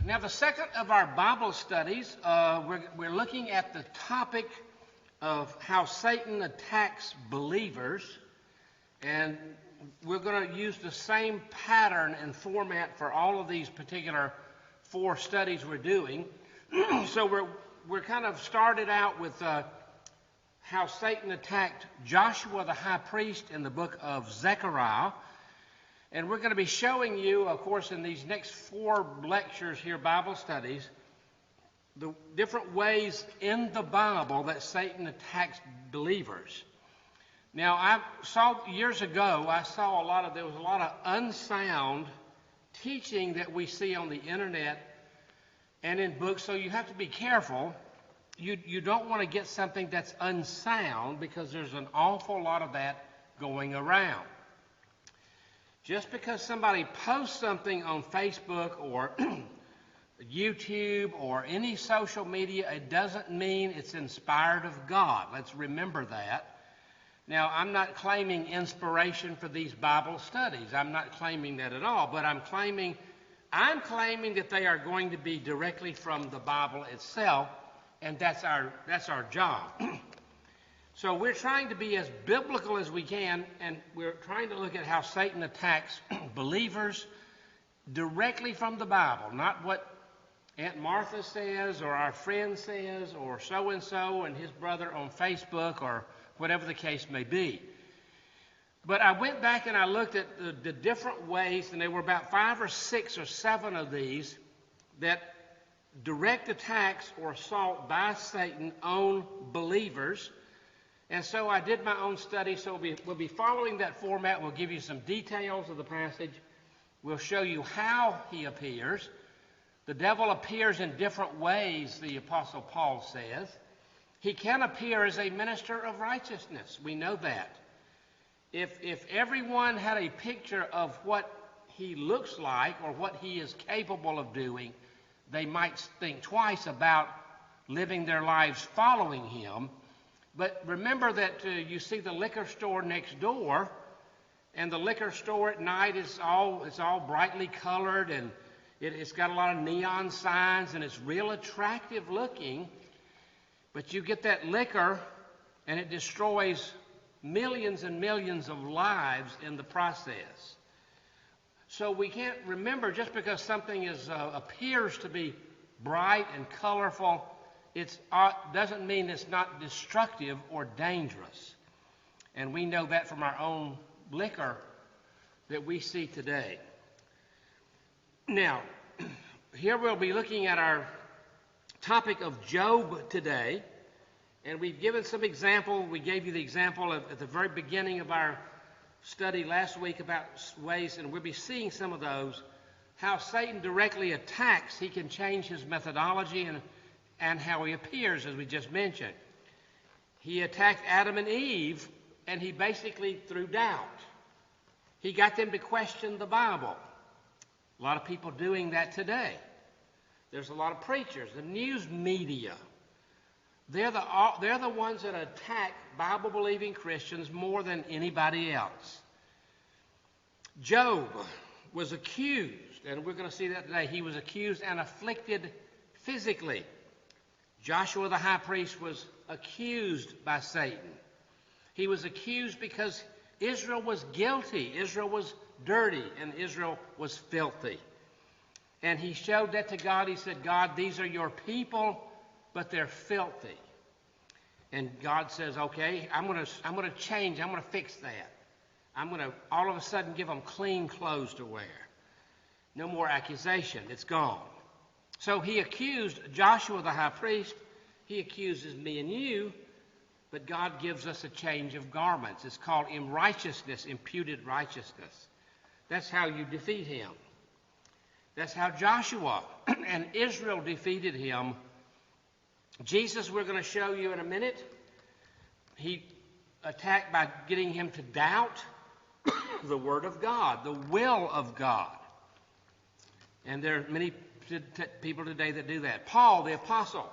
Now, the second of our Bible studies, we're looking at the topic of how Satan attacks believers, and we're going to use the same pattern and format for all of these particular 4 studies we're doing. So we're kind of started out with how Satan attacked Joshua the high priest in the book of Zechariah. And we're going to be showing you, of course, in these next 4 lectures here, Bible studies, the different ways in the Bible that Satan attacks believers. Now, years ago, there was a lot of unsound teaching that we see on the internet and in books, so you have to be careful. You don't want to get something that's unsound, because there's an awful lot of that going around. Just because somebody posts something on Facebook or YouTube or any social media, it doesn't mean it's inspired of God. Let's remember that. Now, I'm not claiming inspiration for these Bible studies. I'm not claiming that at all, but I'm claiming that they are going to be directly from the Bible itself, and that's our job. So we're trying to be as biblical as we can, and we're trying to look at how Satan attacks believers directly from the Bible, not what Aunt Martha says or our friend says or so-and-so and his brother on Facebook or whatever the case may be. But I went back and I looked at the different ways, and there were about 5 or 6 or 7 of these that direct attacks or assault by Satan on believers. And so I did my own study, so we'll be following that format. We'll give you some details of the passage. We'll show you how he appears. The devil appears in different ways, the Apostle Paul says. He can appear as a minister of righteousness. We know that. If everyone had a picture of what he looks like or what he is capable of doing, they might think twice about living their lives following him. But remember that you see the liquor store next door, and the liquor store at night it's all brightly colored, and it's got a lot of neon signs, and it's real attractive looking. But you get that liquor, and it destroys millions and millions of lives in the process. So we can't remember, just because something appears to be bright and colorful, it doesn't mean it's not destructive or dangerous. And we know that from our own liquor that we see today. Now, here we'll be looking at our topic of Job today. And we've given some example. We gave you the example at the very beginning of our study last week about ways, and we'll be seeing some of those, how Satan directly attacks. He can change his methodology and how he appears, as we just mentioned. He attacked Adam and Eve, and he basically threw doubt. He got them to question the Bible. A lot of people doing that today. There's a lot of preachers, the news media. They're the ones that attack Bible-believing Christians more than anybody else. Job was accused, and we're going to see that today. He was accused and afflicted physically. Joshua the high priest was accused by Satan. He was accused because Israel was guilty. Israel was dirty, and Israel was filthy. And he showed that to God. He said, God, these are your people, but they're filthy. And God says, okay, I'm going to change. I'm going to fix that. I'm going to all of a sudden give them clean clothes to wear. No more accusation. It's gone. So he accused Joshua the high priest. He accuses me and you, but God gives us a change of garments. It's called righteousness, imputed righteousness. That's how you defeat him. That's how Joshua and Israel defeated him. Jesus, we're going to show you in a minute, he attacked by getting him to doubt the Word of God, the will of God. And there are many people today that do that. Paul, the apostle,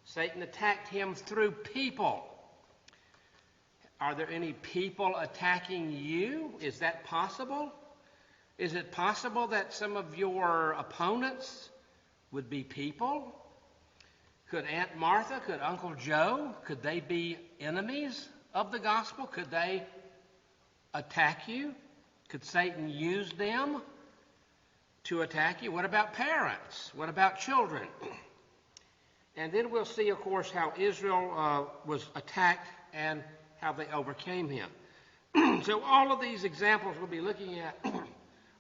Satan attacked him through people. Are there any people attacking you? Is that possible? Is it possible that some of your opponents would be people. Could Aunt Martha, could Uncle Joe, could they be enemies of the gospel? Could they attack you? Could Satan use them to attack you? What about parents? What about children? And then we'll see, of course, how Israel was attacked and how they overcame him. So all of these examples we'll be looking at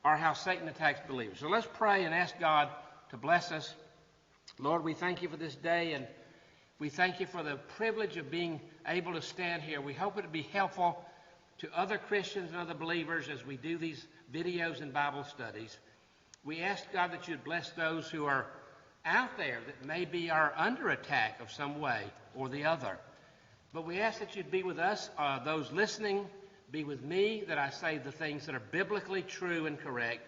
are how Satan attacks believers. So let's pray and ask God to bless us. Lord, we thank you for this day, and we thank you for the privilege of being able to stand here. We hope it will be helpful to other Christians and other believers as we do these videos and Bible studies. We ask, God, that you'd bless those who are out there that maybe are under attack of some way or the other. But we ask that you'd be with us, those listening, be with me, that I say the things that are biblically true and correct.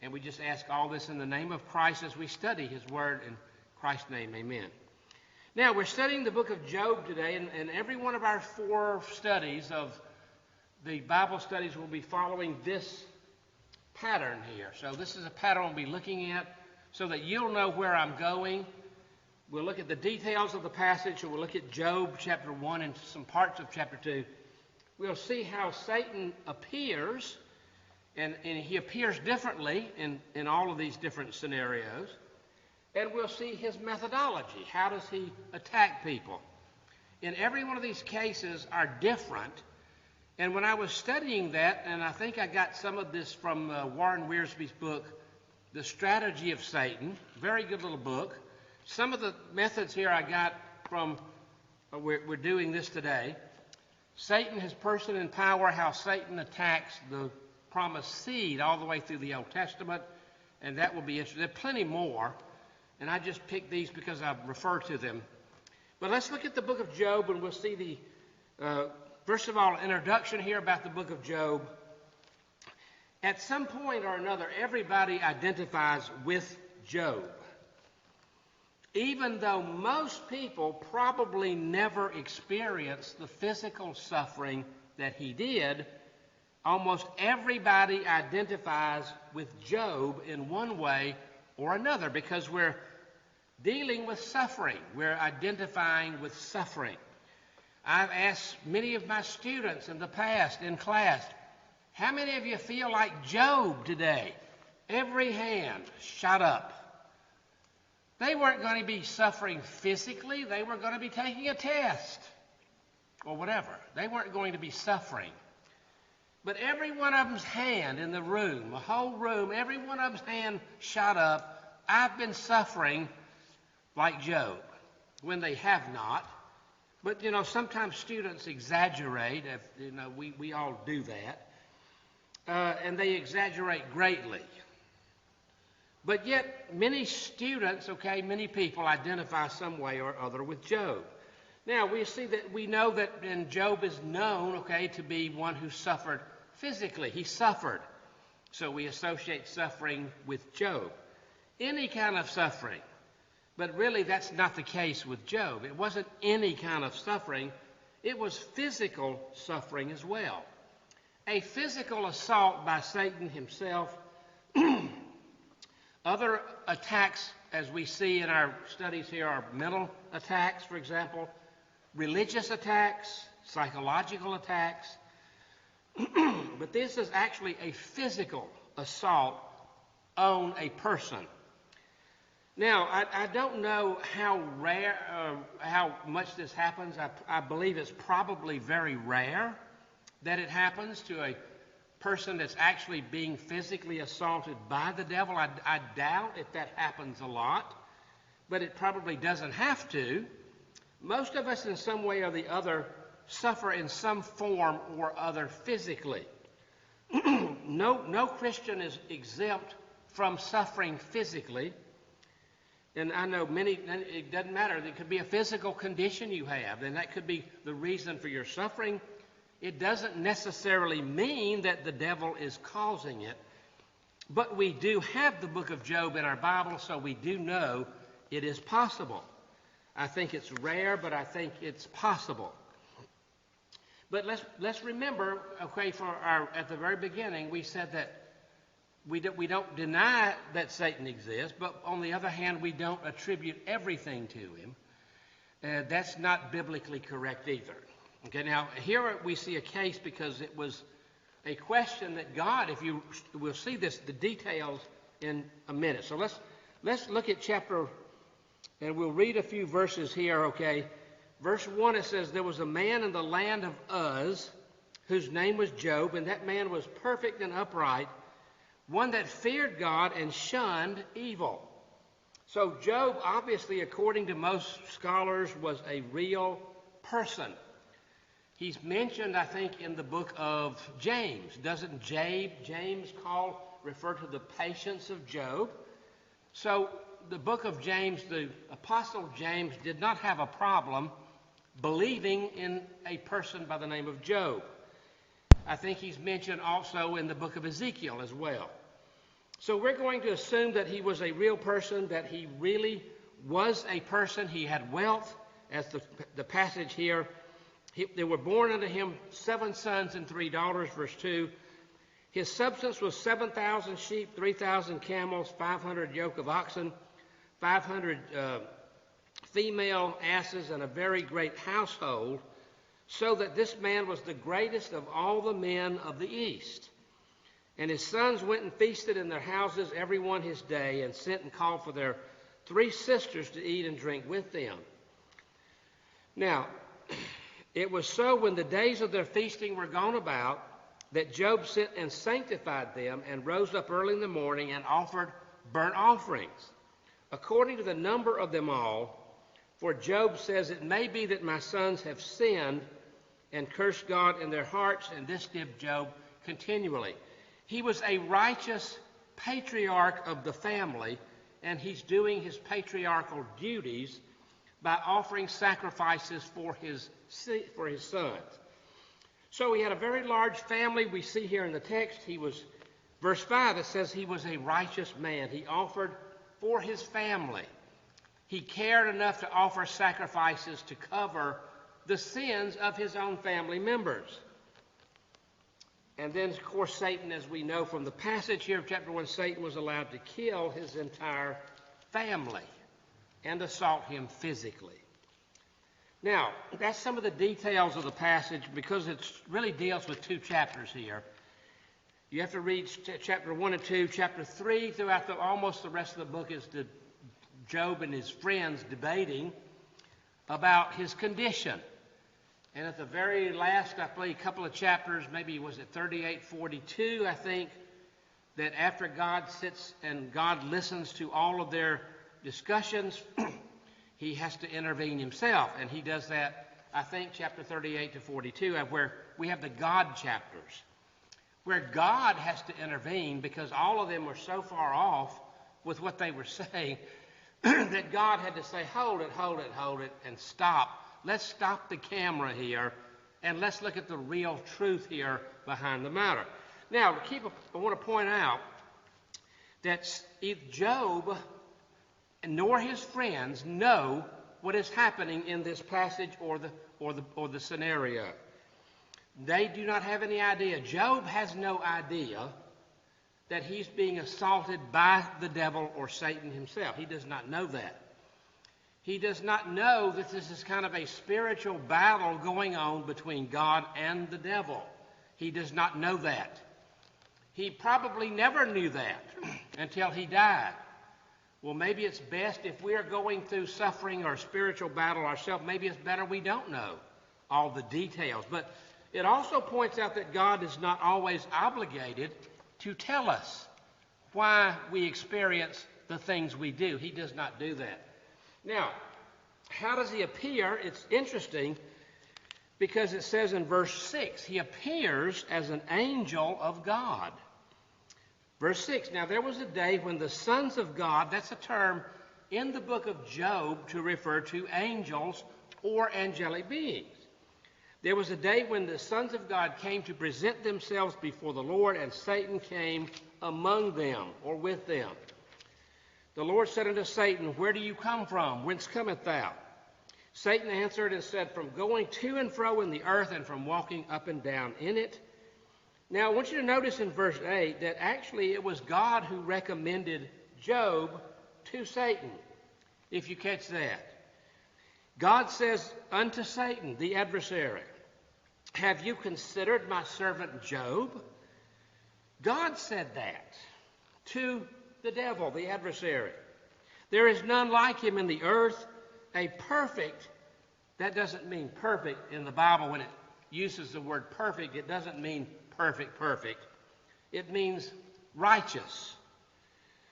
And we just ask all this in the name of Christ as we study his word. In Christ's name, amen. Now, we're studying the book of Job today, and every one of our 4 studies of the Bible studies will be following this pattern here. So this is a pattern we'll be looking at so that you'll know where I'm going. We'll look at the details of the passage, and we'll look at Job chapter 1 and some parts of chapter 2. We'll see how Satan appears, and he appears differently in all of these different scenarios. And we'll see his methodology. How does he attack people? In every one of these cases are different. And when I was studying that, and I think I got some of this from Warren Wiersbe's book, The Strategy of Satan, very good little book. Some of the methods here I got from, we're doing this today. Satan, his person and power, how Satan attacks the promised seed all the way through the Old Testament, and that will be interesting. There are plenty more, and I just picked these because I refer to them. But let's look at the book of Job, and we'll see the, first of all, introduction here about the book of Job. At some point or another, everybody identifies with Job. Even though most people probably never experienced the physical suffering that he did, almost everybody identifies with Job in one way or another because we're dealing with suffering. We're identifying with suffering. I've asked many of my students in the past in class, how many of you feel like Job today? Every hand shot up. They weren't going to be suffering physically. They were going to be taking a test or whatever. They weren't going to be suffering. But every one of them's hand in the room, the whole room, every one of them's hand shot up. I've been suffering like Job, when they have not. But, sometimes students exaggerate. We all do that. And they exaggerate greatly. But yet, many students, many people identify some way or other with Job. Now, we know that Job is known, to be one who suffered physically. He suffered. So we associate suffering with Job. Any kind of suffering. But really, that's not the case with Job. It wasn't any kind of suffering. It was physical suffering as well. A physical assault by Satan himself. Other attacks, as we see in our studies here, are mental attacks, for example, religious attacks, psychological attacks. But this is actually a physical assault on a person. Now, I don't know how rare, how much this happens. I believe it's probably very rare that it happens to a person that's actually being physically assaulted by the devil. I doubt if that happens a lot, but it probably doesn't have to. Most of us in some way or the other suffer in some form or other physically. No Christian is exempt from suffering physically. And I know it doesn't matter. It could be a physical condition you have, and that could be the reason for your suffering. It doesn't necessarily mean that the devil is causing it. But we do have the book of Job in our Bible, so we do know it is possible. I think it's rare, but I think it's possible. But let's remember, at the very beginning, we said that we don't deny that Satan exists, but on the other hand, we don't attribute everything to him. That's not biblically correct either. Okay, now here we see a case because it was a question that God, we'll see the details in a minute. So let's look at chapter, and we'll read a few verses here, okay. Verse 1, it says, there was a man in the land of Uz, whose name was Job, and that man was perfect and upright, one that feared God and shunned evil. So Job, obviously, according to most scholars, was a real person. He's mentioned, I think, in the book of James. Doesn't James refer to the patience of Job? So the book of James, the Apostle James did not have a problem believing in a person by the name of Job. I think he's mentioned also in the book of Ezekiel as well. So we're going to assume that he was a real person, that he really was a person. He had wealth, as the passage here. There were born unto him 7 sons and 3 daughters, verse 2. His substance was 7,000 sheep, 3,000 camels, 500 yoke of oxen, 500 female asses, and a very great household, so that this man was the greatest of all the men of the east. And his sons went and feasted in their houses, every one his day, and sent and called for their 3 sisters to eat and drink with them. Now, it was so when the days of their feasting were gone about, that Job sent and sanctified them, and rose up early in the morning and offered burnt offerings, according to the number of them all. For Job says, it may be that my sons have sinned and cursed God in their hearts, and this did Job continually. He was a righteous patriarch of the family, and he's doing his patriarchal duties by offering sacrifices for his sons. So he had a very large family. We see here in the text, verse 5, it says he was a righteous man. He offered for his family. He cared enough to offer sacrifices to cover the sins of his own family members. And then, of course, Satan, as we know from the passage here of chapter 1, Satan was allowed to kill his entire family and assault him physically. Now, that's some of the details of the passage because it really deals with 2 chapters here. You have to read chapter 1 and 2. Chapter 3, throughout almost the rest of the book, is Job and his friends debating about his condition. And at the very last, I believe, couple of chapters, maybe was it 38, 42, I think, that after God sits and God listens to all of their discussions, he has to intervene himself. And he does that, I think, chapter 38 to 42, where we have the God chapters, where God has to intervene because all of them were so far off with what they were saying that God had to say, hold it, and stop. Let's stop the camera here, and let's look at the real truth here behind the matter. Now, I want to point out that Job nor his friends know what is happening in this passage or the scenario. They do not have any idea. Job has no idea that he's being assaulted by the devil or Satan himself. He does not know that. He does not know that this is kind of a spiritual battle going on between God and the devil. He does not know that. He probably never knew that until he died. Well, maybe it's best if we are going through suffering or spiritual battle ourselves, maybe it's better we don't know all the details. But it also points out that God is not always obligated to tell us why we experience the things we do. He does not do that. Now, how does he appear? It's interesting because it says in verse 6, he appears as an angel of God. Verse 6, now there was a day when the sons of God, that's a term in the book of Job to refer to angels or angelic beings. There was a day when the sons of God came to present themselves before the Lord, and Satan came among them or with them. The Lord said unto Satan, where do you come from? Whence cometh thou? Satan answered and said, from going to and fro in the earth and from walking up and down in it. Now, I want you to notice in verse 8 that actually it was God who recommended Job to Satan, if you catch that. God says unto Satan, the adversary, have you considered my servant Job? God said that to the devil, the adversary. There is none like him in the earth, a perfect. That doesn't mean perfect in the Bible. When it uses the word perfect, it doesn't mean perfect. It means righteous.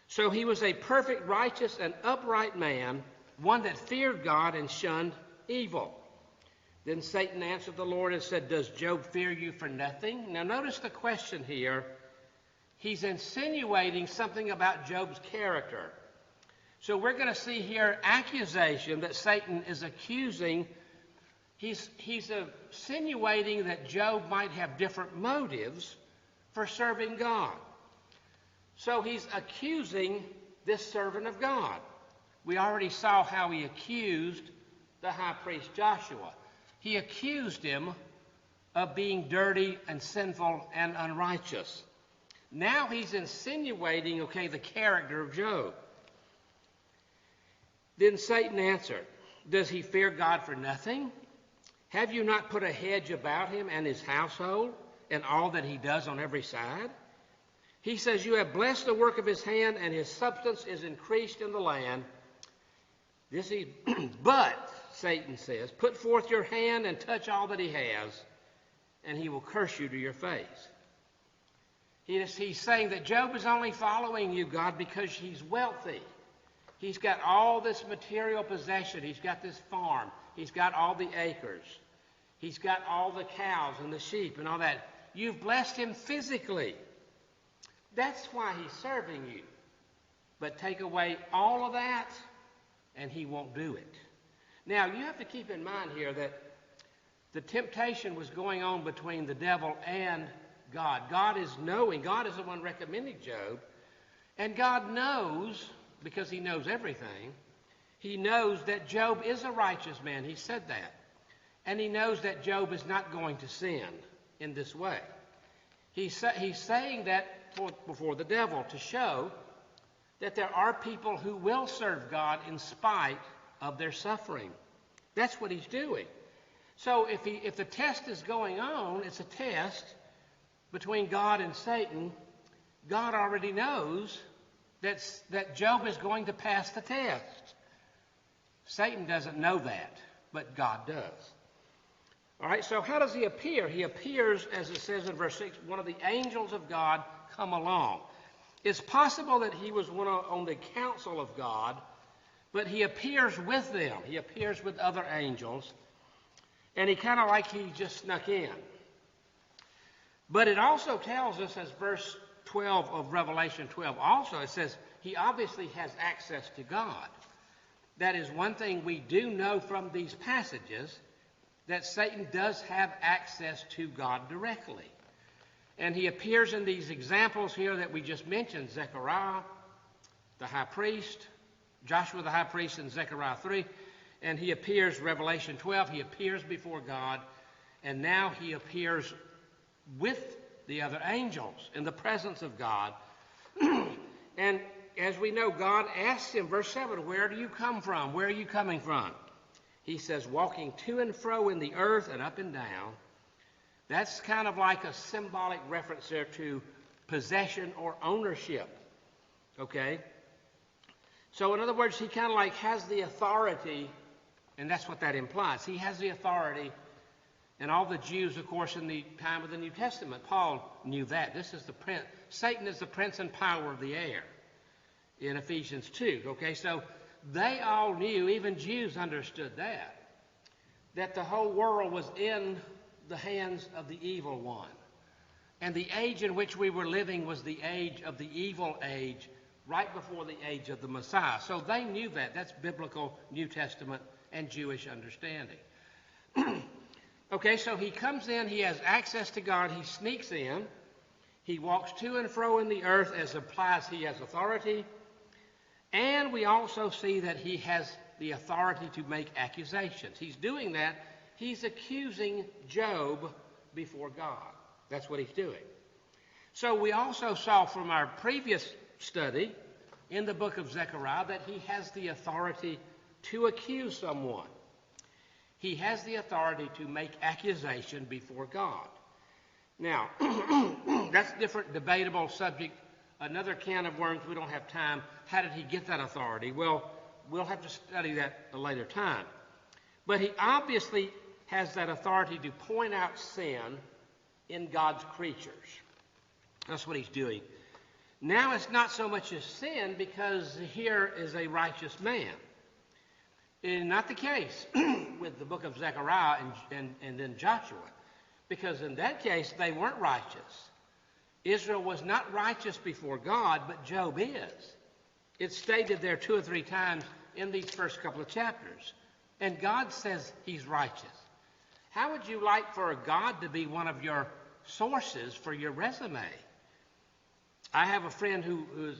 So he was a perfect, righteous, and upright man, one that feared God and shunned evil. Then Satan answered the Lord and said, does Job fear you for nothing? Now notice the question here. He's insinuating something about Job's character. So we're going to see here accusation that Satan is accusing. He's insinuating that Job might have different motives for serving God. So he's accusing this servant of God. We already saw how he accused the high priest Joshua. He accused him of being dirty and sinful and unrighteous. Now he's insinuating, the character of Job. Then Satan answered, does he fear God for nothing? Have you not put a hedge about him and his household and all that he does on every side? He says, you have blessed the work of his hand, and his substance is increased in the land. But, Satan says, put forth your hand and touch all that he has, and he will curse you to your face. He's saying that Job is only following you, God, because he's wealthy. He's got all this material possession. He's got this farm. He's got all the acres. He's got all the cows and the sheep and all that. You've blessed him physically. That's why he's serving you. But take away all of that, and he won't do it. Now, you have to keep in mind here that the temptation was going on between the devil and God. God is knowing. God is the one recommending Job. And God knows, because he knows everything, he knows that Job is a righteous man. He said that. And he knows that Job is not going to sin in this way. He's saying that before the devil to show that there are people who will serve God in spite of their suffering. That's what he's doing. So if the test is going on, it's a test between God and Satan. God already knows that Job is going to pass the test. Satan doesn't know that, but God does. All right, so how does he appear? He appears, as it says in verse 6, one of the angels of God come along. It's possible that he was on the council of God, but he appears with them. He appears with other angels, and he just snuck in. But it also tells us, as verse 12 of Revelation 12 also, it says he obviously has access to God. That is one thing we do know from these passages, that Satan does have access to God directly. And he appears in these examples here that we just mentioned, Zechariah, the high priest, Joshua the high priest in Zechariah 3, and he appears, Revelation 12, he appears before God, and now he appears with the other angels in the presence of God. And as we know, God asks him, verse 7, where do you come from? Where are you coming from? He says, walking to and fro in the earth and up and down. That's kind of like a symbolic reference there to possession or ownership. Okay? So in other words, he kind of like has the authority, and that's what that implies. He has the authority, and all the Jews, of course, in the time of the New Testament, Paul knew that. This is the prince. Satan is the prince and power of the air in Ephesians 2. Okay, so they all knew, even Jews understood that the whole world was in the hands of the evil one. And the age in which we were living was the age of the evil age, right before the age of the Messiah. So they knew that. That's biblical New Testament and Jewish understanding. Okay, so he comes in, he has access to God, he sneaks in, he walks to and fro in the earth, as implies he has authority. And we also see that he has the authority to make accusations. He's doing that. He's accusing Job before God. That's what he's doing. So we also saw from our previous study in the book of Zechariah that he has the authority to accuse someone. He has the authority to make accusation before God. Now, that's a different debatable subject, another can of worms. We don't have time. How did he get that authority? Well, we'll have to study that a later time. But he obviously has that authority to point out sin in God's creatures. That's what he's doing. Now it's not so much as sin because here is a righteous man. It is not the case with the book of Zechariah and then Joshua, because in that case they weren't righteous. Israel was not righteous before God, but Job is. It's stated there 2 or 3 times in these first couple of chapters. And God says he's righteous. How would you like for God to be one of your sources for your resume? I have a friend who's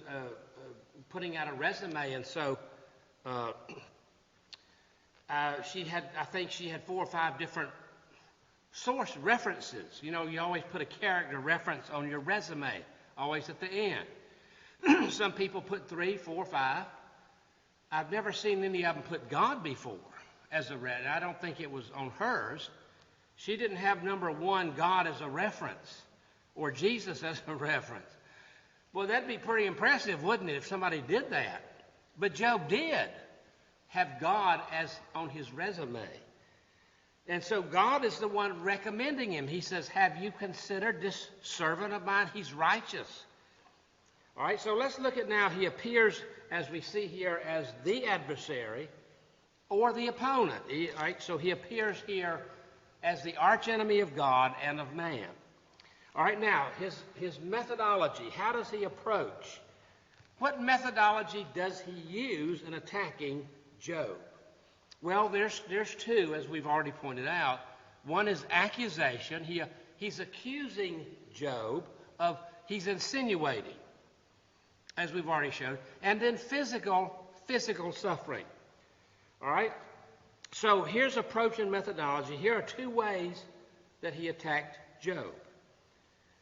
putting out a resume, and so she had 4 or 5 different source references. You know, you always put a character reference on your resume, always at the end. Some people put 3, 4, 5. I've never seen any of them put God before as a reference. I don't think it was on hers. She didn't have number 1, God, as a reference, or Jesus as a reference. Well, that'd be pretty impressive, wouldn't it, if somebody did that? But Job did have God as on his resume. And so God is the one recommending him. He says, have you considered this servant of mine? He's righteous. All right, so let's look at now. He appears, as we see here, as the adversary or the opponent. All right, so he appears here as the archenemy of God and of man. All right, now, his methodology. How does he approach? What methodology does he use in attacking Job? Well, there's 2, as we've already pointed out. One is accusation. He's accusing Job of, he's insinuating, as we've already shown. And then physical suffering. All right? So here's approach and methodology. Here are 2 ways that he attacked Job.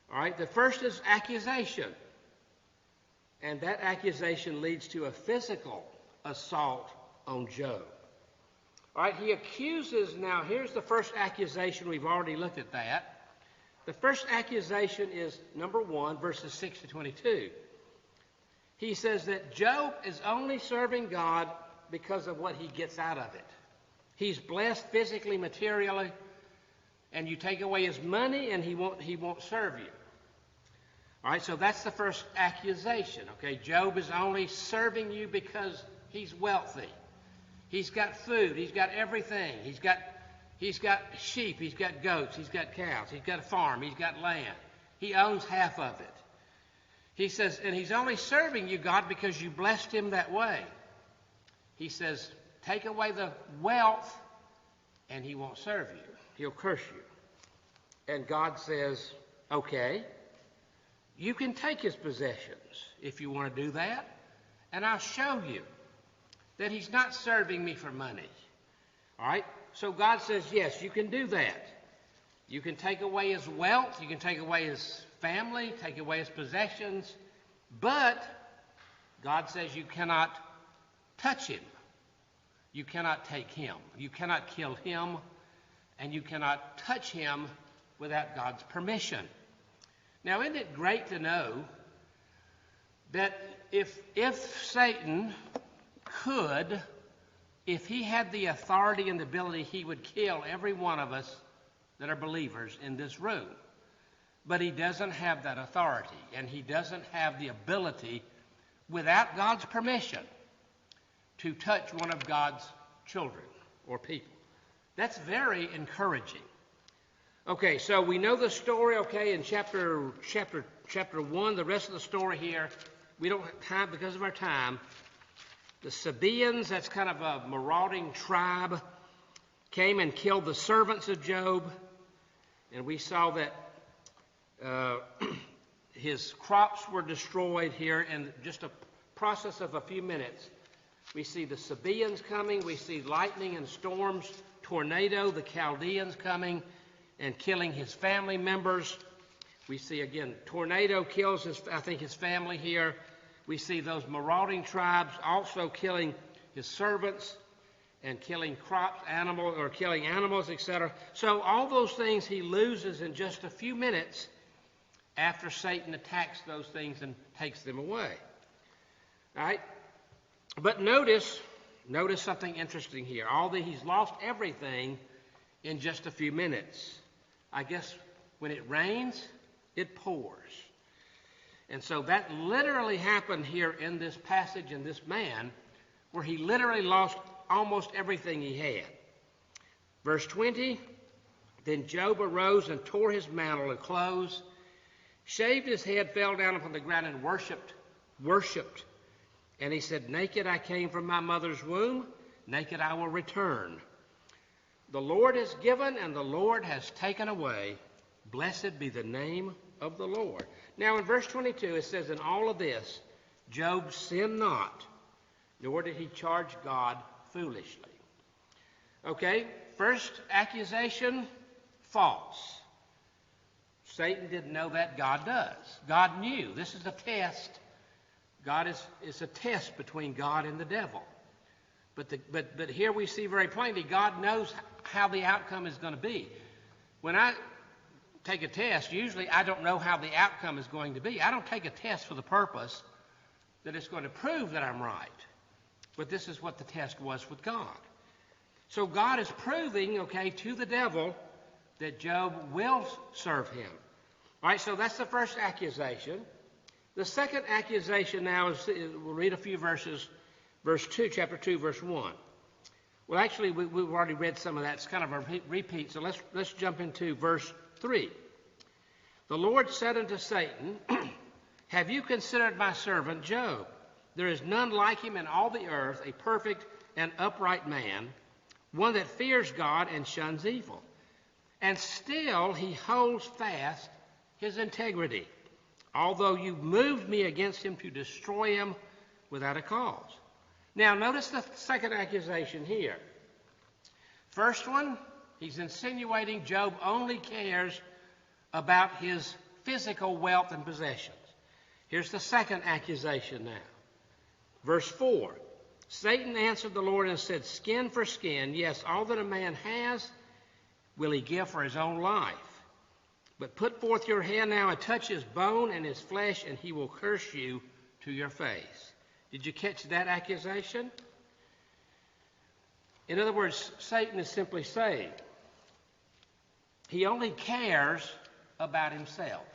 All right, the first is accusation. And that accusation leads to a physical assault on Job. All right, he accuses, now here's the first accusation. We've already looked at that. The first accusation is number 1, verses 6 to 22. He says that Job is only serving God because of what he gets out of it. He's blessed physically, materially, and you take away his money and he won't serve you. All right, so that's the first accusation. Okay, Job is only serving you because he's wealthy. He's got food, he's got everything. He's got sheep, he's got goats, he's got cows, he's got a farm, he's got land. He owns half of it. He says, and he's only serving you, God, because you blessed him that way. He says, take away the wealth and he won't serve you. He'll curse you. And God says, okay, you can take his possessions if you want to do that, and I'll show you that he's not serving me for money. All right? So God says, yes, you can do that. You can take away his wealth, you can take away his family, take away his possessions, but God says you cannot touch him. You cannot take him. You cannot kill him, and you cannot touch him without God's permission. Now, isn't it great to know that if Satan could, if he had the authority and the ability, he would kill every one of us that are believers in this room. But he doesn't have that authority, and he doesn't have the ability, without God's permission, to touch one of God's children or people. That's very encouraging. Okay, so we know the story, okay, in chapter 1, the rest of the story here, we don't have time because of our time. The Sabaeans, that's kind of a marauding tribe, came and killed the servants of Job, and we saw that his crops were destroyed here in just a process of a few minutes. We see the Sabaeans coming, we see lightning and storms, tornado, the Chaldeans coming and killing his family members. We see, again, tornado kills his family here. We see those marauding tribes also killing his servants and killing killing animals, etc. So all those things he loses in just a few minutes after Satan attacks those things and takes them away. All right? But notice something interesting here. He's lost everything in just a few minutes. I guess when it rains, it pours. And so that literally happened here in this passage in this man, where he literally lost almost everything he had. Verse 20, then Job arose and tore his mantle and clothes, shaved his head, fell down upon the ground and worshipped. And he said, naked I came from my mother's womb, naked I will return. The Lord has given and the Lord has taken away. Blessed be the name of the Lord. Now in verse 22 it says, in all of this, Job sinned not, nor did he charge God foolishly. Okay, first accusation, false. Satan didn't know that, God does. God knew. This is a test. It's a test between God and the devil. But here we see very plainly, God knows how the outcome is going to be. When I take a test, usually I don't know how the outcome is going to be. I don't take a test for the purpose that it's going to prove that I'm right. But this is what the test was with God. So God is proving, to the devil that Job will serve him. All right, so that's the first accusation. The second accusation now is, we'll read a few verses, chapter 2, verse 1. Well, actually, we've already read some of that. It's kind of a repeat, so let's jump into verse 3. The Lord said unto Satan, have you considered my servant Job? There is none like him in all the earth, a perfect and upright man, one that fears God and shuns evil. And still he holds fast his integrity, although you moved me against him to destroy him without a cause. Now, notice the second accusation here. First one, he's insinuating Job only cares about his physical wealth and possessions. Here's the second accusation now. Verse 4, Satan answered the Lord and said, skin for skin, yes, all that a man has will he give for his own life. But put forth your hand now and touch his bone and his flesh, and he will curse you to your face. Did you catch that accusation? In other words, Satan is simply saying he only cares about himself.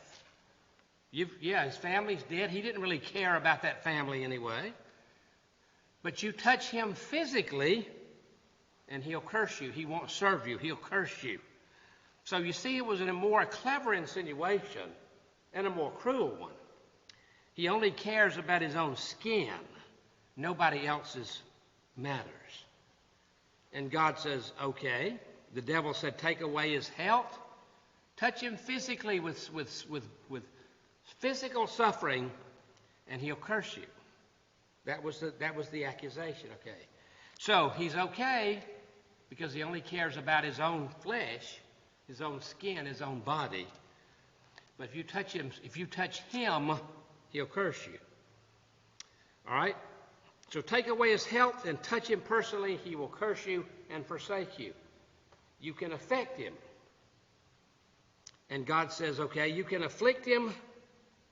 His family's dead. He didn't really care about that family anyway. But you touch him physically, and he'll curse you. He won't serve you. He'll curse you. So you see, it was a more clever insinuation and a more cruel one. He only cares about his own skin. Nobody else's matters. And God says, okay. The devil said, take away his health. Touch him physically with physical suffering, and he'll curse you. That was the accusation, okay. So he's okay because he only cares about his own flesh, his own skin, his own body. But if you touch him, he'll curse you. All right? So take away his health and touch him personally, he will curse you and forsake you. You can affect him. And God says, okay, you can afflict him,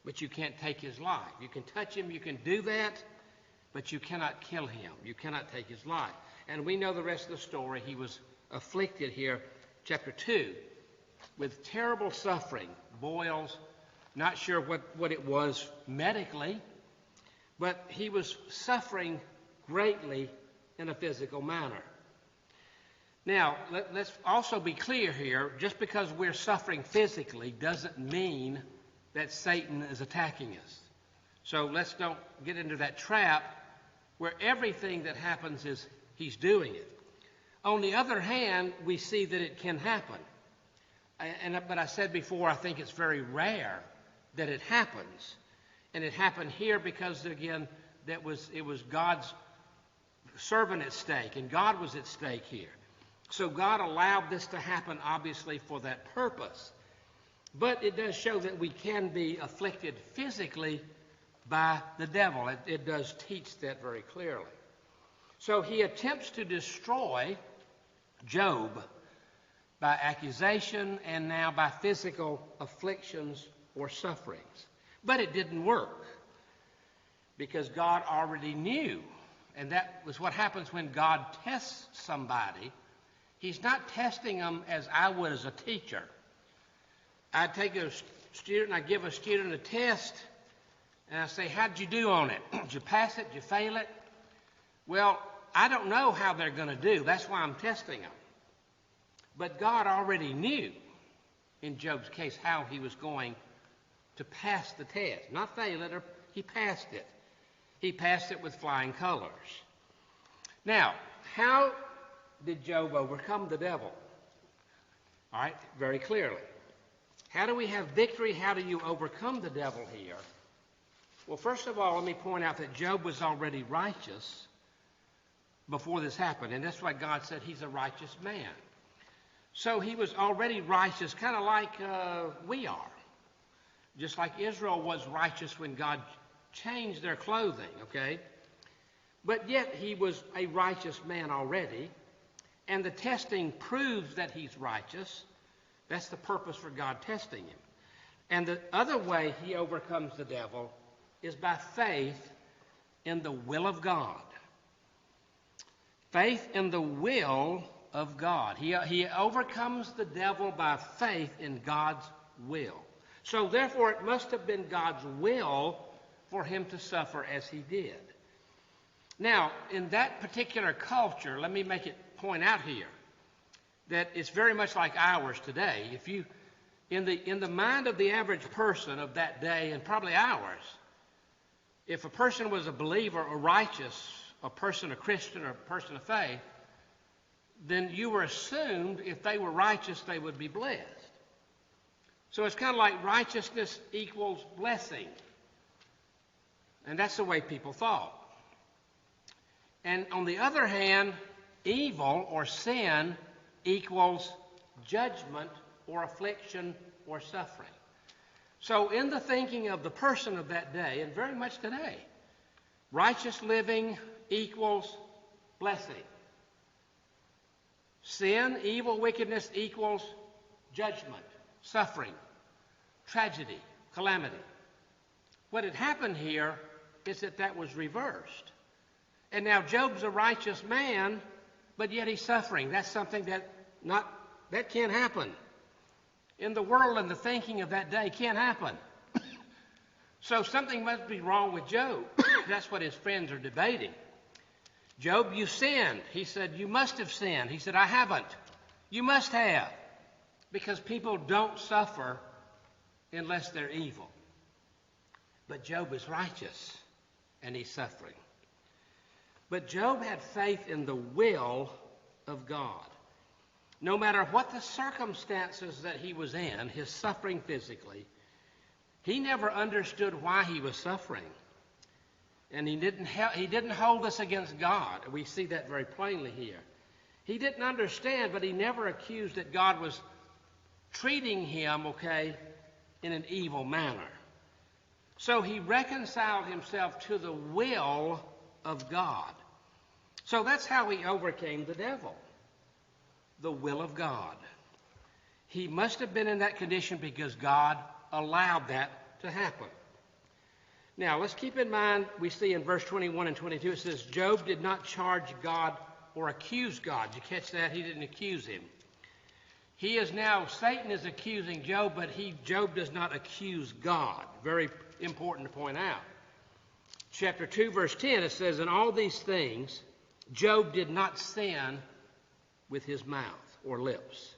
but you can't take his life. You can touch him, you can do that, but you cannot kill him. You cannot take his life. And we know the rest of the story. He was afflicted here, chapter 2, with terrible suffering, boils, not sure what it was medically, but he was suffering greatly in a physical manner. Now, let's also be clear here, just because we're suffering physically doesn't mean that Satan is attacking us. So let's don't get into that trap where everything that happens is he's doing it. On the other hand, we see that it can happen. But I said before, I think it's very rare that it happens. And it happened here because, again, it was God's servant at stake, and God was at stake here. So God allowed this to happen, obviously, for that purpose. But it does show that we can be afflicted physically by the devil. It does teach that very clearly. So he attempts to destroy Job by accusation and now by physical afflictions or sufferings. But it didn't work because God already knew. And that was what happens when God tests somebody. He's not testing them as I would as a teacher. I take a student, I give a student a test, and I say, how'd you do on it? Did you pass it? Did you fail it? Well, I don't know how they're going to do. That's why I'm testing them. But God already knew, in Job's case, how he was going to pass the test. Not fail it, he passed it. He passed it with flying colors. Now, how did Job overcome the devil? All right, very clearly. How do we have victory? How do you overcome the devil here? Well, first of all, let me point out that Job was already righteous before this happened. And that's why God said he's a righteous man. So he was already righteous, kind of like we are. Just like Israel was righteous when God changed their clothing, okay? But yet he was a righteous man already. And the testing proves that he's righteous. That's the purpose for God testing him. And the other way he overcomes the devil is by faith in the will of God. Faith in the will of God. He overcomes the devil by faith in God's will. So therefore it must have been God's will for him to suffer as he did. Now, in that particular culture, let me make it point out here that it's very much like ours today. If you, in the mind of the average person of that day, and probably ours, if a person was a believer or righteous, a person, a Christian, or a person of faith, then you were assumed if they were righteous, they would be blessed. So it's kind of like righteousness equals blessing. And that's the way people thought. And on the other hand, evil or sin equals judgment or affliction or suffering. So in the thinking of the person of that day, and very much today, righteous living equals blessing. Sin, evil, wickedness equals judgment, suffering, tragedy, calamity. What had happened here is that was reversed. And now Job's a righteous man, but yet he's suffering. That's something that can't happen. In the world and the thinking of that day, can't happen. So something must be wrong with Job. That's what his friends are debating. Job, you sinned. He said, you must have sinned. He said, I haven't. You must have. Because people don't suffer unless they're evil. But Job is righteous, and he's suffering. But Job had faith in the will of God. No matter what the circumstances that he was in, his suffering physically, he never understood why he was suffering. And he didn't hold this against God. We see that very plainly here. He didn't understand, but he never accused that God was treating him, in an evil manner. So he reconciled himself to the will of God. So that's how he overcame the devil. The will of God. He must have been in that condition because God allowed that to happen. Now, let's keep in mind, we see in verse 21 and 22, it says, Job did not charge God or accuse God. Did you catch that? He didn't accuse him. Satan is accusing Job, but Job does not accuse God. Very important to point out. Chapter 2, verse 10, it says, in all these things, Job did not sin with his mouth or lips.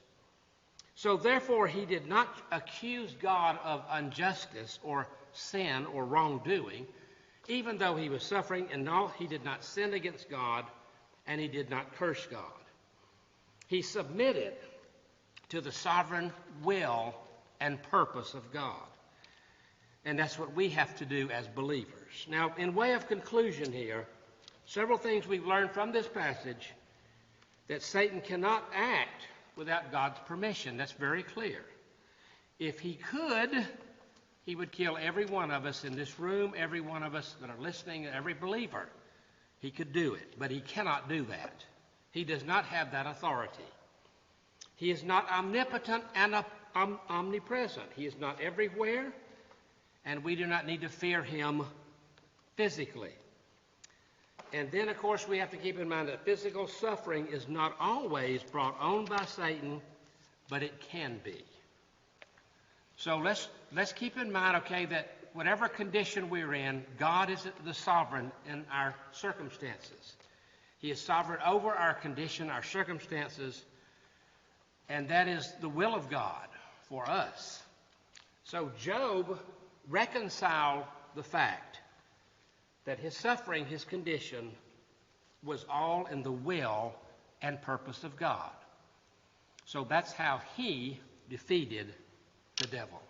So therefore, he did not accuse God of injustice or sin or wrongdoing, even though he was suffering, and no, he did not sin against God, and he did not curse God. He submitted to the sovereign will and purpose of God. And that's what we have to do as believers. Now, in way of conclusion here, several things we've learned from this passage: that Satan cannot act without God's permission. That's very clear. If he could, he would kill every one of us in this room, every one of us that are listening, every believer. He could do it, but he cannot do that. He does not have that authority. He is not omnipotent and omnipresent. He is not everywhere, and we do not need to fear him physically. And then, of course, we have to keep in mind that physical suffering is not always brought on by Satan, but it can be. So let's keep in mind, okay, that whatever condition we're in, God is the sovereign in our circumstances. He is sovereign over our condition, our circumstances, and that is the will of God for us. So Job reconciled the fact that his suffering, his condition, was all in the will and purpose of God. So that's how he defeated the devil.